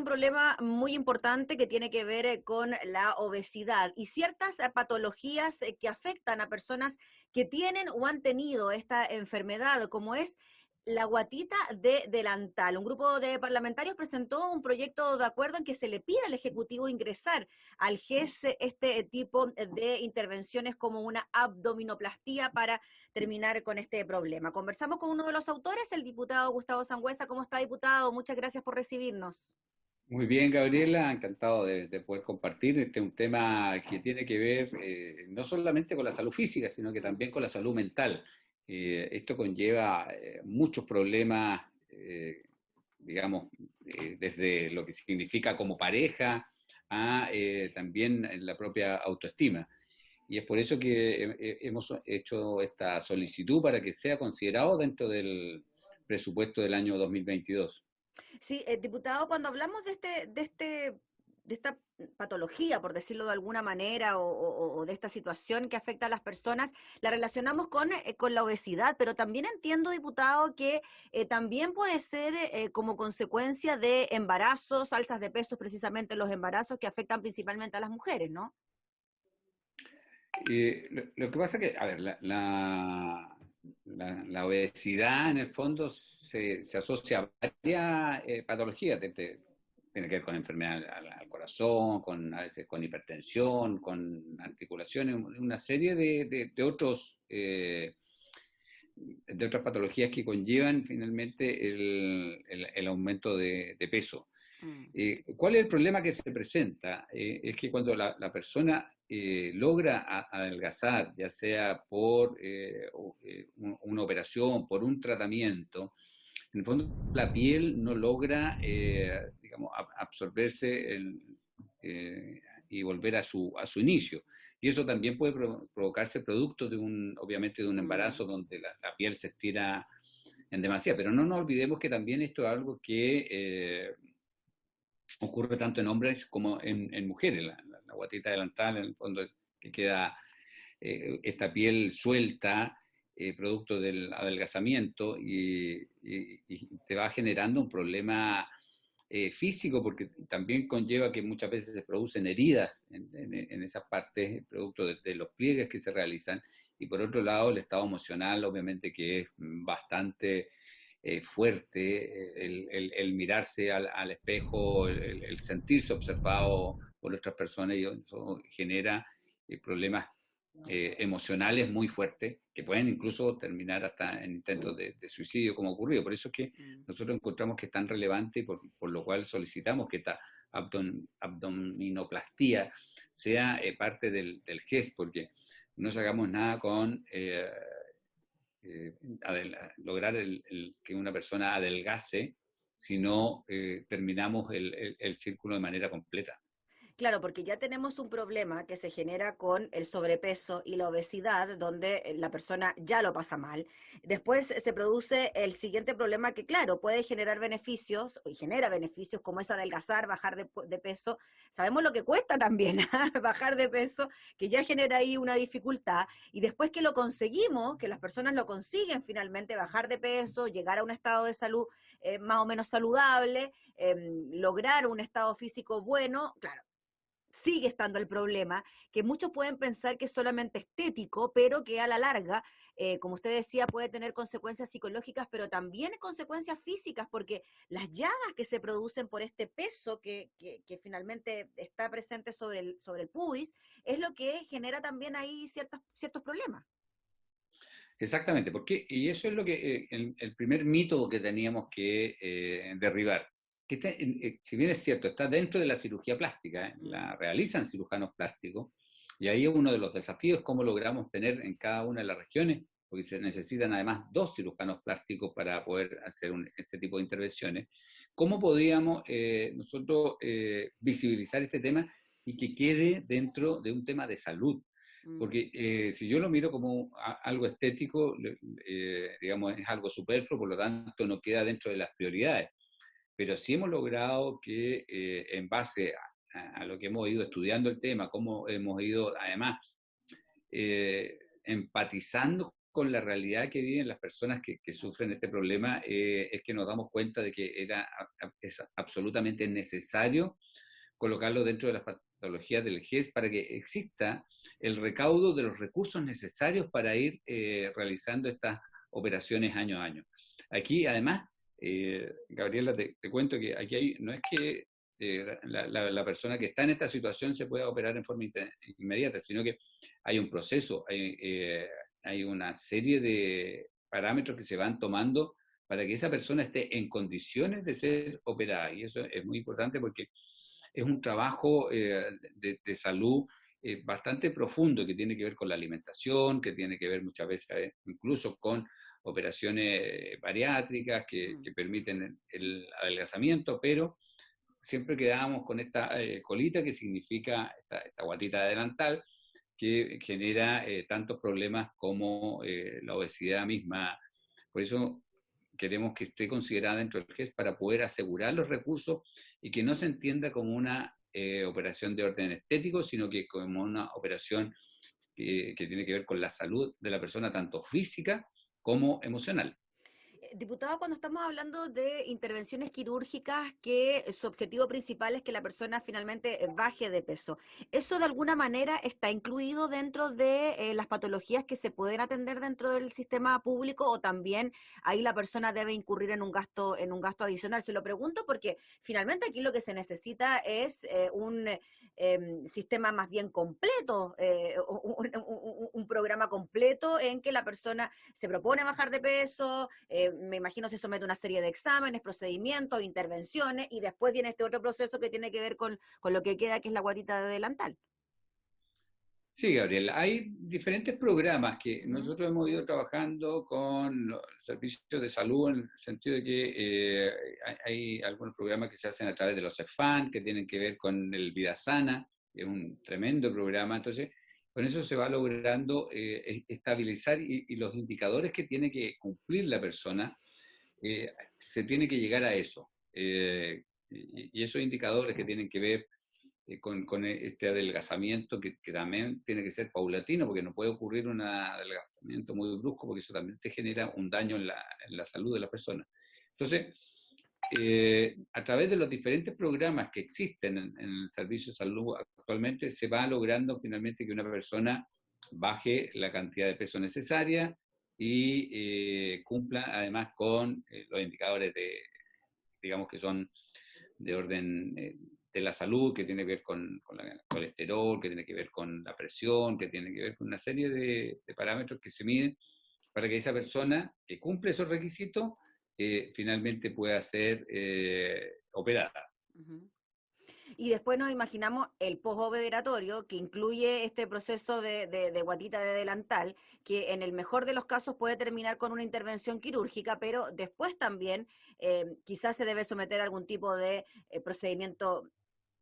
un problema muy importante que tiene que ver con la obesidad y ciertas patologías que afectan a personas que tienen o han tenido esta enfermedad, como es la guatita de delantal. Un grupo de parlamentarios presentó un proyecto de acuerdo en que se le pide al Ejecutivo ingresar al GES este tipo de intervenciones como una abdominoplastía para terminar con este problema. Conversamos con uno de los autores, el diputado Gustavo Sangüesa. ¿Cómo está, diputado? Muchas gracias por recibirnos. Muy bien, Gabriela, encantado de poder compartir. Este es un tema que tiene que ver no solamente con la salud física, sino que también con la salud mental. Esto conlleva muchos problemas, digamos, desde lo que significa como pareja a también la propia autoestima. Y es por eso que hemos hecho esta solicitud para que sea considerado dentro del presupuesto del año 2022. Sí, diputado, cuando hablamos de esta patología, por decirlo de alguna manera, o de esta situación que afecta a las personas, la relacionamos con la obesidad, pero también entiendo, diputado, que también puede ser como consecuencia de embarazos, alzas de peso, precisamente los embarazos que afectan principalmente a las mujeres, ¿no? Lo que pasa que, a ver, la obesidad en el fondo se asocia a varias patologías. Tiene que ver con enfermedad al corazón, a veces con hipertensión, con articulaciones, una serie de otras patologías que conllevan finalmente el aumento de peso. Mm. ¿Cuál es el problema que se presenta? Es que cuando la persona logra adelgazar, ya sea por una operación, por un tratamiento, en el fondo la piel no logra, digamos, absorberse y volver a su inicio. Y eso también puede provocarse producto obviamente, de un Mm. embarazo donde la piel se estira en demasía. Pero no nos olvidemos que también esto es algo que ocurre tanto en hombres como en mujeres. La guatita delantal, en el fondo, que queda esta piel suelta, producto del adelgazamiento, y te va generando un problema físico, porque también conlleva que muchas veces se producen heridas en esas partes, producto de los pliegues que se realizan. Y por otro lado, el estado emocional, obviamente, que es bastante fuerte, el mirarse al espejo, el sentirse observado por otras personas, y eso genera problemas emocionales muy fuertes, que pueden incluso terminar hasta en intentos de suicidio, como ha ocurrido. Por eso es que Mm. nosotros encontramos que es tan relevante, y por lo cual solicitamos que esta abdominoplastía sea parte del GES, porque no sacamos nada con lograr que una persona adelgace, si no terminamos el círculo de manera completa. Claro, porque ya tenemos un problema que se genera con el sobrepeso y la obesidad, donde la persona ya lo pasa mal. Después se produce el siguiente problema que, claro, puede generar beneficios, y genera beneficios como es adelgazar, bajar de peso. Sabemos lo que cuesta también bajar de peso, que ya genera ahí una dificultad. Y después que lo conseguimos, que las personas lo consiguen finalmente, bajar de peso, llegar a un estado de salud más o menos saludable, lograr un estado físico bueno, claro, sigue estando el problema, que muchos pueden pensar que es solamente estético, pero que a la larga, como usted decía, puede tener consecuencias psicológicas, pero también consecuencias físicas, porque las llagas que se producen por este peso que finalmente está presente sobre el pubis, es lo que genera también ahí ciertos problemas. Exactamente, y eso es lo que el primer mito que teníamos que derribar. Que si bien es cierto, está dentro de la cirugía plástica, Mm. la realizan cirujanos plásticos, y ahí uno de los desafíos es cómo logramos tener en cada una de las regiones, porque se necesitan además dos cirujanos plásticos para poder hacer este tipo de intervenciones. ¿Cómo podíamos nosotros visibilizar este tema y que quede dentro de un tema de salud? Mm. Porque si yo lo miro como algo estético, digamos, es algo superfluo, por lo tanto no queda dentro de las prioridades. Pero sí hemos logrado que en base a lo que hemos ido estudiando el tema, cómo hemos ido además empatizando con la realidad que viven las personas que sufren este problema, es que nos damos cuenta de que es absolutamente necesario colocarlo dentro de las patologías del GES para que exista el recaudo de los recursos necesarios para ir realizando estas operaciones año a año. Aquí, además, Gabriela, te cuento que aquí no es que la persona que está en esta situación se pueda operar en forma inmediata, sino que hay un proceso, hay una serie de parámetros que se van tomando para que esa persona esté en condiciones de ser operada. Y eso es muy importante porque es un trabajo de salud bastante profundo que tiene que ver con la alimentación, que tiene que ver muchas veces incluso con operaciones bariátricas que permiten el adelgazamiento, pero siempre quedábamos con esta colita que significa esta guatita adelantal que genera tantos problemas como la obesidad misma. Por eso queremos que esté considerada dentro del GES para poder asegurar los recursos y que no se entienda como una operación de orden estético, sino que como una operación que tiene que ver con la salud de la persona, tanto física como emocional. Diputada, cuando estamos hablando de intervenciones quirúrgicas que su objetivo principal es que la persona finalmente baje de peso, ¿eso de alguna manera está incluido dentro de las patologías que se pueden atender dentro del sistema público o también ahí la persona debe incurrir en un gasto adicional? Se lo pregunto porque finalmente aquí lo que se necesita es un sistema más bien completo, un programa completo en que la persona se propone bajar de peso, me imagino se somete a una serie de exámenes, procedimientos, intervenciones, y después viene este otro proceso que tiene que ver con lo que queda, que es la guatita de delantal. Sí, Gabriel, hay diferentes programas que nosotros hemos ido trabajando con los servicios de salud en el sentido de que hay algunos programas que se hacen a través de los CEFAN, que tienen que ver con el Vida Sana, que es un tremendo programa. Entonces, con eso se va logrando estabilizar y los indicadores que tiene que cumplir la persona, se tiene que llegar a eso. Y esos indicadores que tienen que ver con este adelgazamiento que también tiene que ser paulatino, porque no puede ocurrir un adelgazamiento muy brusco, porque eso también te genera un daño en la salud de la persona. Entonces, a través de los diferentes programas que existen en el servicio de salud actualmente, se va logrando finalmente que una persona baje la cantidad de peso necesaria y cumpla además con los indicadores digamos que son de orden de la salud, que tiene que ver con el colesterol, que tiene que ver con la presión, que tiene que ver con una serie de parámetros que se miden para que esa persona que cumple esos requisitos finalmente pueda ser operada. Uh-huh. Y después nos imaginamos el postoperatorio, que incluye este proceso de guatita de delantal, que en el mejor de los casos puede terminar con una intervención quirúrgica, pero después también quizás se debe someter a algún tipo de procedimiento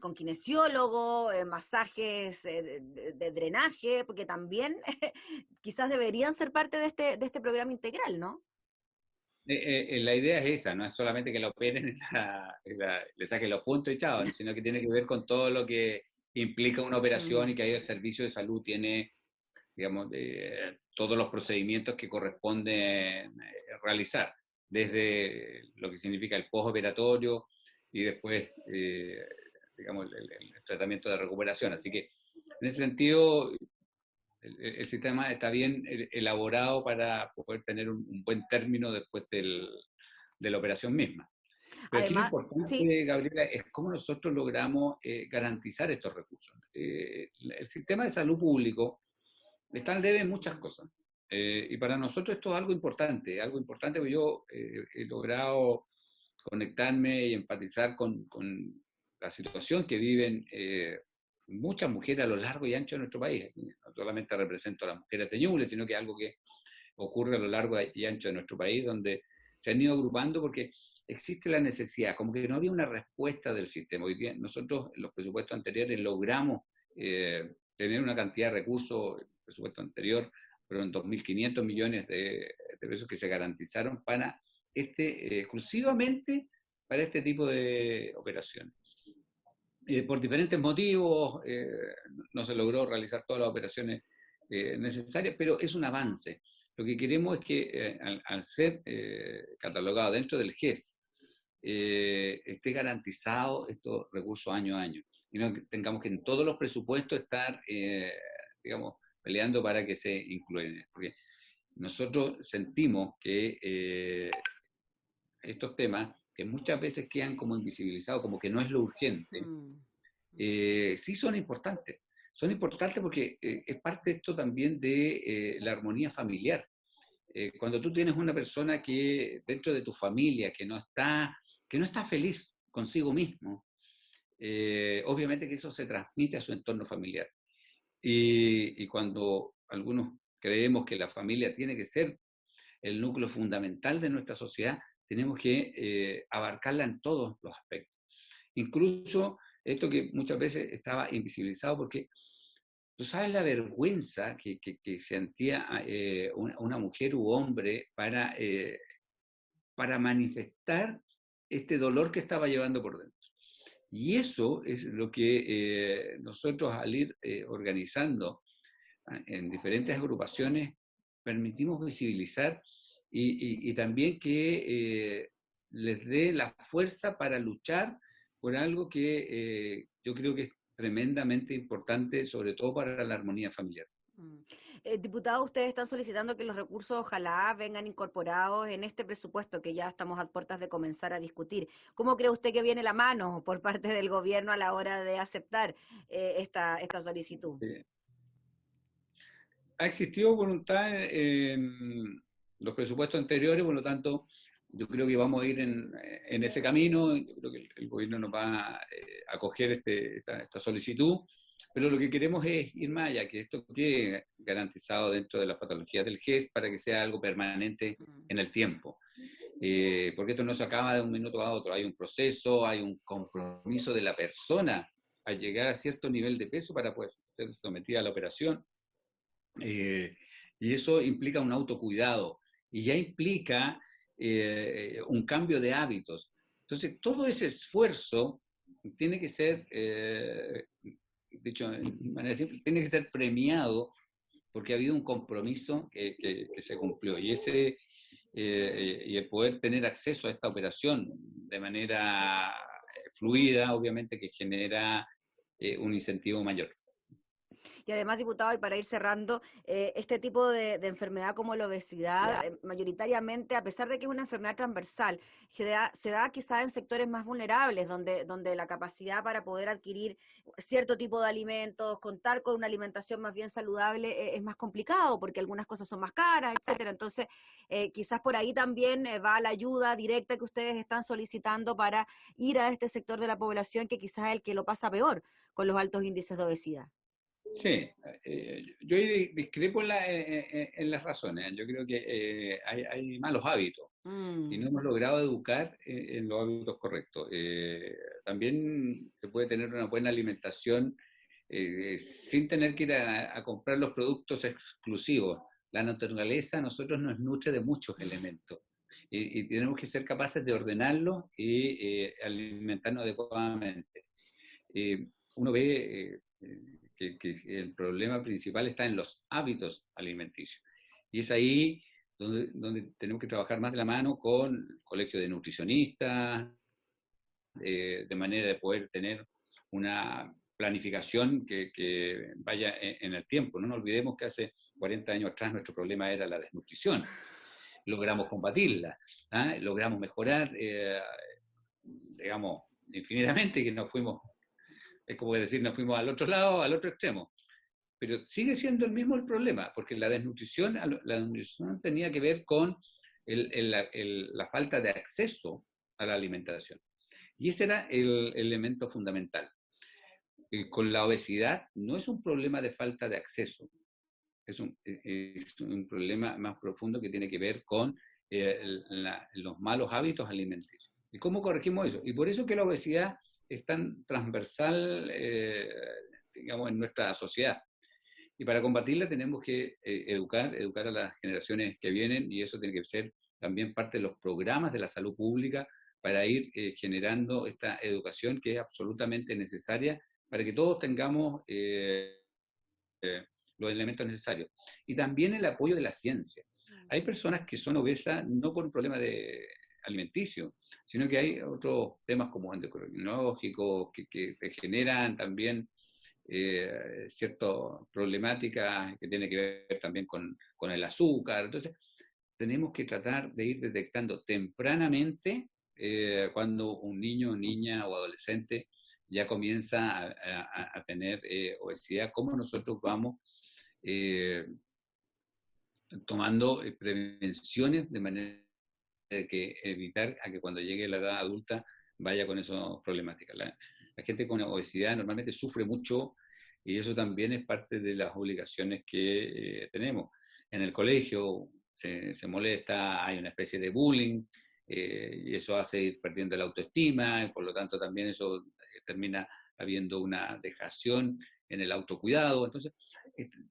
con kinesiólogo, masajes de drenaje, porque también quizás deberían ser parte de este programa integral, ¿no? La idea es esa, no es solamente que lo operen, le saquen los puntos y chao, sino que tiene que ver con todo lo que implica una operación y que ahí el servicio de salud tiene, digamos, todos los procedimientos que corresponde realizar, desde lo que significa el postoperatorio y después, digamos, el tratamiento de recuperación. Así que, en ese sentido, el sistema está bien elaborado para poder tener un buen término después de la operación misma. Pero aquí lo Además, sí. importante, Gabriela, es cómo nosotros logramos garantizar estos recursos. El sistema de salud público está al debe en muchas cosas. Y para nosotros esto es algo importante porque yo he logrado conectarme y empatizar con la situación que viven muchas mujeres a lo largo y ancho de nuestro país. No solamente represento a las mujeres de Ñuble, sino que es algo que ocurre a lo largo y ancho de nuestro país, donde se han ido agrupando porque existe la necesidad, como que no había una respuesta del sistema. Hoy día nosotros en los presupuestos anteriores logramos tener una cantidad de recursos, el presupuesto anterior fueron 2.500 millones de pesos que se garantizaron para exclusivamente para este tipo de operaciones. Por diferentes motivos no se logró realizar todas las operaciones necesarias, pero es un avance. Lo que queremos es que al ser catalogado dentro del GES, esté garantizado estos recursos año a año. Y no tengamos que en todos los presupuestos estar, digamos, peleando para que se incluyan. Porque nosotros sentimos que estos temas, que muchas veces quedan como invisibilizados, como que no es lo urgente, Mm. sí son importantes. Son importantes porque es parte de esto también de la armonía familiar. Cuando tú tienes una persona que dentro de tu familia que no está feliz consigo mismo, obviamente que eso se transmite a su entorno familiar. Y cuando algunos creemos que la familia tiene que ser el núcleo fundamental de nuestra sociedad, tenemos que abarcarla en todos los aspectos. Incluso esto que muchas veces estaba invisibilizado, porque tú sabes la vergüenza que sentía una mujer u hombre para manifestar este dolor que estaba llevando por dentro. Y eso es lo que nosotros al ir organizando en diferentes agrupaciones permitimos visibilizar y también que les dé la fuerza para luchar por algo que yo creo que es tremendamente importante, sobre todo para la armonía familiar. Mm. Diputado, ustedes están solicitando que los recursos ojalá vengan incorporados en este presupuesto que ya estamos a puertas de comenzar a discutir. ¿Cómo cree usted que viene la mano por parte del gobierno a la hora de aceptar esta solicitud? Ha existido voluntad en los presupuestos anteriores, por lo tanto, yo creo que vamos a ir en ese camino. Yo creo que el gobierno nos va a acoger esta solicitud, pero lo que queremos es ir más allá, que esto quede garantizado dentro de las patologías del GES para que sea algo permanente en el tiempo. Porque esto no se acaba de un minuto a otro, hay un proceso, hay un compromiso de la persona a llegar a cierto nivel de peso para poder ser sometida a la operación. Y eso implica un autocuidado y ya implica un cambio de hábitos. Entonces, todo ese esfuerzo tiene que ser, dicho de manera simple, tiene que ser premiado porque ha habido un compromiso que se cumplió. Y el poder tener acceso a esta operación de manera fluida, obviamente que genera un incentivo mayor. Y además, diputado, y para ir cerrando, este tipo de enfermedad como la obesidad, mayoritariamente, a pesar de que es una enfermedad transversal, se da quizá en sectores más vulnerables, donde la capacidad para poder adquirir cierto tipo de alimentos, contar con una alimentación más bien saludable, es más complicado, porque algunas cosas son más caras, etcétera. Entonces, quizás por ahí también va la ayuda directa que ustedes están solicitando para ir a este sector de la población que quizás es el que lo pasa peor con los altos índices de obesidad. Sí, yo discrepo en las razones. Yo creo que hay malos hábitos y no Mm. hemos logrado educar en los hábitos correctos. También se puede tener una buena alimentación sin tener que ir a comprar los productos exclusivos. La naturaleza a nosotros nos nutre de muchos elementos y tenemos que ser capaces de ordenarlos y alimentarnos adecuadamente. Uno ve que el problema principal está en los hábitos alimenticios. Y es ahí donde tenemos que trabajar más de la mano con el colegio de nutricionistas, de manera de poder tener una planificación que vaya en el tiempo. No nos olvidemos que hace 40 años atrás nuestro problema era la desnutrición. Logramos combatirla, ¿ah? Logramos mejorar, digamos, infinitamente, que nos fuimos, es como decir, nos fuimos al otro lado, al otro extremo. Pero sigue siendo el mismo el problema, porque la desnutrición tenía que ver con la falta de acceso a la alimentación. Y ese era el elemento fundamental. Con la obesidad no es un problema de falta de acceso, es un problema más profundo que tiene que ver con los malos hábitos alimenticios. ¿Y cómo corregimos eso? Y por eso que la obesidad es tan transversal, digamos, en nuestra sociedad. Y para combatirla tenemos que educar a las generaciones que vienen, y eso tiene que ser también parte de los programas de la salud pública para ir generando esta educación que es absolutamente necesaria para que todos tengamos los elementos necesarios. Y también el apoyo de la ciencia. hay personas que son obesas no por un problema de alimenticio, sino que hay otros temas como endocrinológicos que te generan también ciertas problemáticas que tienen que ver también con el azúcar. Entonces, tenemos que tratar de ir detectando tempranamente cuando un niño, niña o adolescente ya comienza a tener obesidad, cómo nosotros vamos eh, tomando prevenciones de manera de que evitar a que cuando llegue la edad adulta vaya con esas problemáticas. La gente con obesidad normalmente sufre mucho y eso también es parte de las obligaciones que tenemos. En el colegio se molesta, hay una especie de bullying y eso hace ir perdiendo la autoestima y por lo tanto también eso termina habiendo una dejación en el autocuidado. Entonces,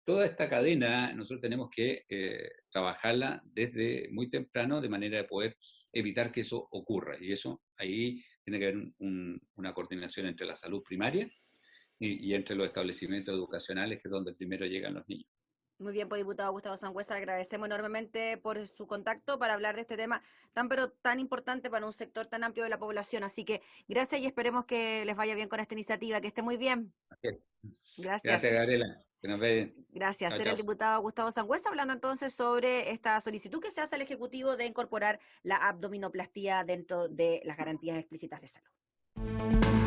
toda esta cadena nosotros tenemos que trabajarla desde muy temprano de manera de poder evitar que eso ocurra. Y eso ahí tiene que haber una coordinación entre la salud primaria y entre los establecimientos educacionales, que es donde primero llegan los niños. Muy bien, pues diputado Gustavo Sangüesa, le agradecemos enormemente por su contacto para hablar de este tema tan pero tan importante para un sector tan amplio de la población. Así que gracias y esperemos que les vaya bien con esta iniciativa, que esté muy bien. Gracias. Gracias, Gabriela. Que nos ve. Gracias. Chao, Era el chao. diputado Gustavo Sangüesa hablando entonces sobre esta solicitud que se hace al Ejecutivo de incorporar la abdominoplastía dentro de las garantías explícitas de salud.